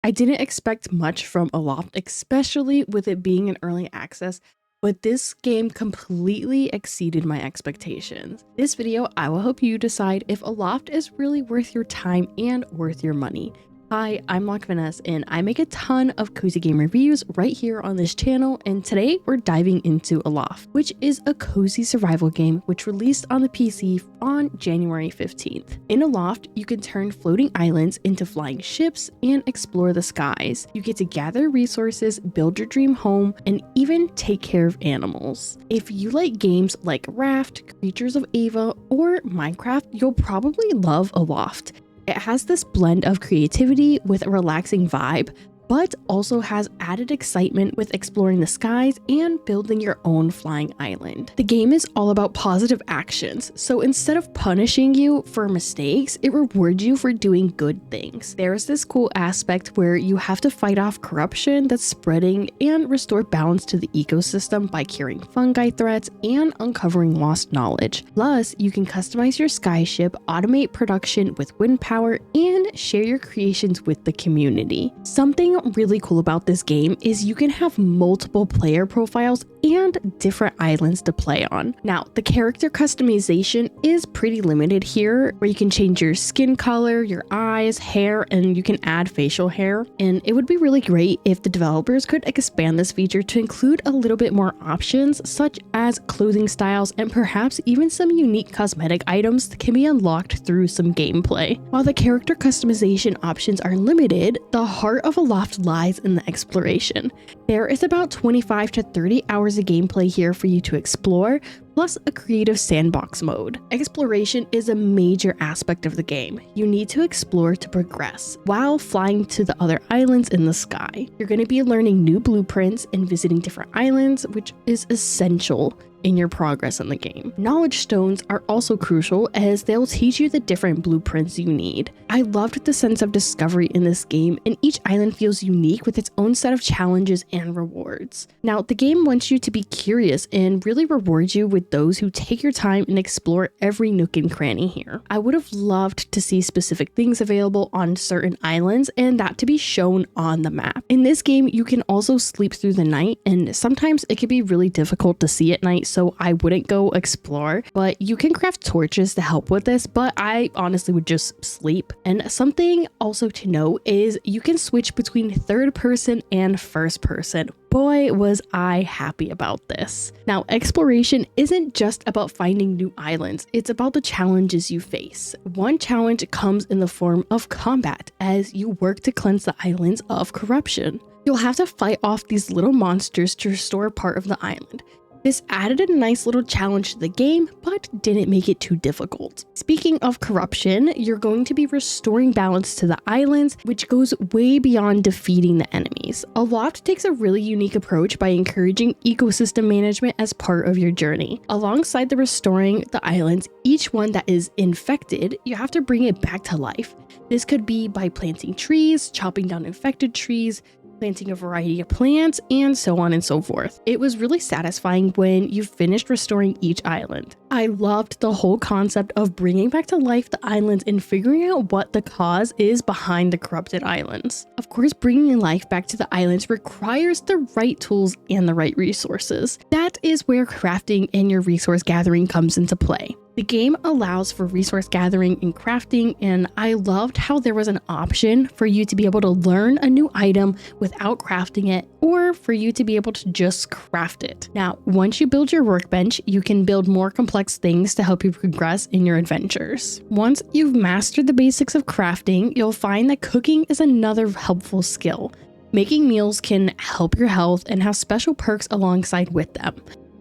I didn't expect much from Aloft, especially with it being in early access, but this game completely exceeded my expectations. This video, I will help you decide if Aloft is really worth your time and worth your money. Hi, I'm LochVaness, and I make a ton of cozy game reviews right here on this channel, and today we're diving into Aloft, which is a cozy survival game which released on the PC on January 15th. In Aloft, you can turn floating islands into flying ships and explore the skies. You get to gather resources, build your dream home, and even take care of animals. If you like games like Raft, Creatures of Ava, or Minecraft, you'll probably love Aloft. It has this blend of creativity with a relaxing vibe, but also has added excitement with exploring the skies and building your own flying island. The game is all about positive actions, so instead of punishing you for mistakes, it rewards you for doing good things. There's this cool aspect where you have to fight off corruption that's spreading and restore balance to the ecosystem by curing fungi threats and uncovering lost knowledge. Plus, you can customize your skyship, automate production with wind power, and share your creations with the community. Something really cool about this game is you can have multiple player profiles and different islands to play on. Now, the character customization is pretty limited here, where you can change your skin color, your eyes, hair, and you can add facial hair. And it would be really great if the developers could expand this feature to include a little bit more options, such as clothing styles and perhaps even some unique cosmetic items that can be unlocked through some gameplay. While the character customization options are limited, the heart of Aloft lies in the exploration. There is about 25 to 30 hours of gameplay here for you to explore, plus a creative sandbox mode. Exploration is a major aspect of the game. You need to explore to progress, while flying to the other islands in the sky. You're going to be learning new blueprints and visiting different islands, which is essential in your progress in the game. Knowledge stones are also crucial as they'll teach you the different blueprints you need. I loved the sense of discovery in this game, and each island feels unique with its own set of challenges and rewards. Now, the game wants you to be curious and really rewards you with those who take your time and explore every nook and cranny here. I would have loved to see specific things available on certain islands and that to be shown on the map. In this game, you can also sleep through the night, and sometimes it can be really difficult to see at night, so I wouldn't go explore, but you can craft torches to help with this, but I honestly would just sleep. And something also to note is you can switch between third person and first person. Boy, was I happy about this. Now, exploration isn't just about finding new islands, it's about the challenges you face. One challenge comes in the form of combat as you work to cleanse the islands of corruption. You'll have to fight off these little monsters to restore part of the island. This added a nice little challenge to the game, but didn't make it too difficult. Speaking of corruption, you're going to be restoring balance to the islands, which goes way beyond defeating the enemies. Aloft takes a really unique approach by encouraging ecosystem management as part of your journey. Alongside the restoring the islands, each one that is infected, you have to bring it back to life. This could be by planting trees, chopping down infected trees, planting a variety of plants, and so on and so forth. It was really satisfying when you finished restoring each island. I loved the whole concept of bringing back to life the islands and figuring out what the cause is behind the corrupted islands. Of course, bringing life back to the islands requires the right tools and the right resources. That is where crafting and your resource gathering comes into play. The game allows for resource gathering and crafting, and I loved how there was an option for you to be able to learn a new item without crafting it, or for you to be able to just craft it. Now, once you build your workbench, you can build more complex things to help you progress in your adventures. Once you've mastered the basics of crafting, you'll find that cooking is another helpful skill. Making meals can help your health and have special perks alongside with them.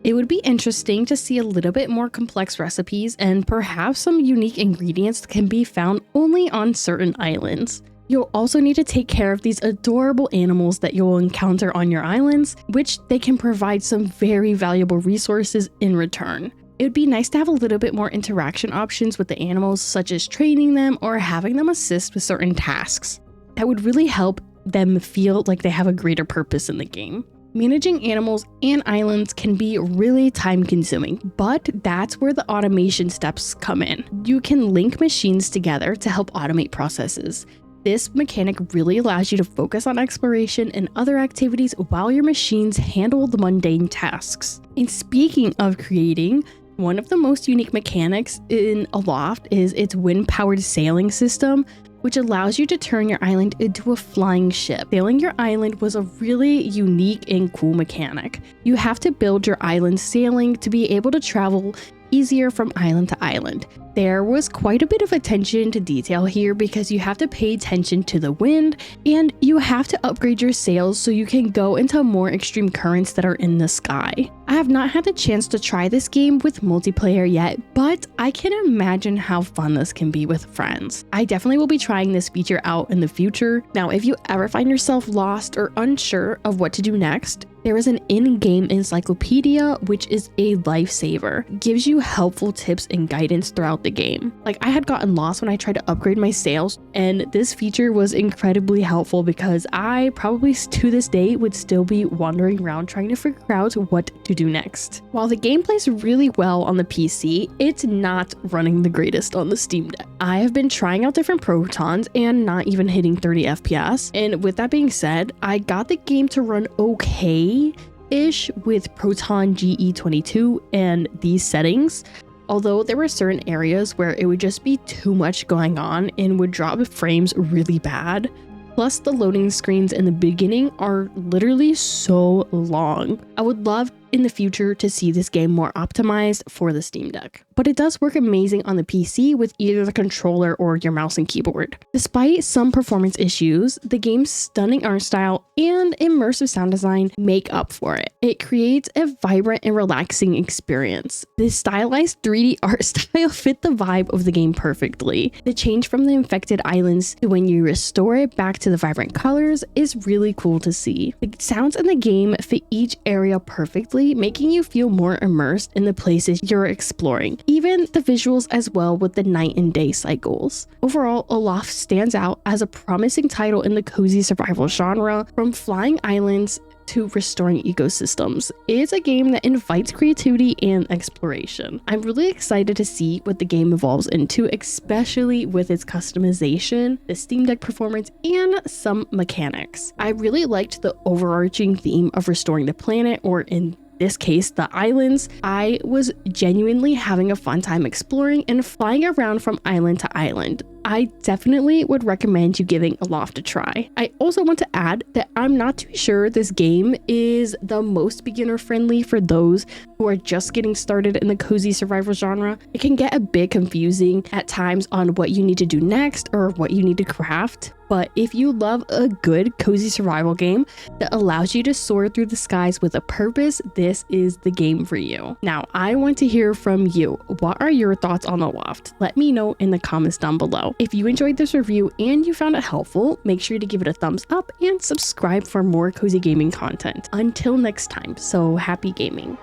It would be interesting to see a little bit more complex recipes and perhaps some unique ingredients that can be found only on certain islands. You'll also need to take care of these adorable animals that you'll encounter on your islands, which they can provide some very valuable resources in return. It would be nice to have a little bit more interaction options with the animals, such as training them or having them assist with certain tasks. That would really help them feel like they have a greater purpose in the game. Managing animals and islands can be really time-consuming, but that's where the automation steps come in. You can link machines together to help automate processes. This mechanic really allows you to focus on exploration and other activities while your machines handle the mundane tasks. And speaking of creating, one of the most unique mechanics in Aloft is its wind-powered sailing system, which allows you to turn your island into a flying ship. Sailing your island was a really unique and cool mechanic. You have to build your island sailing to be able to travel easier from island to island. There was quite a bit of attention to detail here because you have to pay attention to the wind and you have to upgrade your sails so you can go into more extreme currents that are in the sky. I have not had the chance to try this game with multiplayer yet, but I can imagine how fun this can be with friends. I definitely will be trying this feature out in the future. Now, if you ever find yourself lost or unsure of what to do next, there is an in-game encyclopedia, which is a lifesaver. It gives you helpful tips and guidance throughout the game. Like, I had gotten lost when I tried to upgrade my sails, and this feature was incredibly helpful because I probably to this day would still be wandering around trying to figure out what to do next. While the game plays really well on the PC, it's not running the greatest on the Steam Deck. I have been trying out different protons and not even hitting 30 FPS. And with that being said, I got the game to run okay-ish with Proton GE22 and these settings. Although there were certain areas where it would just be too much going on and would drop frames really bad. Plus, the loading screens in the beginning are literally so long. I would love in the future to see this game more optimized for the Steam Deck, but it does work amazing on the PC with either the controller or your mouse and keyboard. Despite some performance issues, the game's stunning art style and immersive sound design make up for it. It creates a vibrant and relaxing experience. This stylized 3D art style fit the vibe of the game perfectly. The change from the infected islands to when you restore it back to the vibrant colors is really cool to see. The sounds in the game fit each area perfectly, making you feel more immersed in the places you're exploring, even the visuals as well with the night and day cycles. Overall, Aloft stands out as a promising title in the cozy survival genre, from flying islands to restoring ecosystems. It's a game that invites creativity and exploration. I'm really excited to see what the game evolves into, especially with its customization, the Steam Deck performance, and some mechanics. I really liked the overarching theme of restoring the planet, or in this case, the islands. I was genuinely having a fun time exploring and flying around from island to island. I definitely would recommend you giving Aloft a try. I also want to add that I'm not too sure this game is the most beginner friendly for those who are just getting started in the cozy survival genre. It can get a bit confusing at times on what you need to do next or what you need to craft. But if you love a good cozy survival game that allows you to soar through the skies with a purpose, this is the game for you. Now, I want to hear from you. What are your thoughts on Aloft? Let me know in the comments down below. If you enjoyed this review and you found it helpful, make sure to give it a thumbs up and subscribe for more cozy gaming content. Until next time, so happy gaming.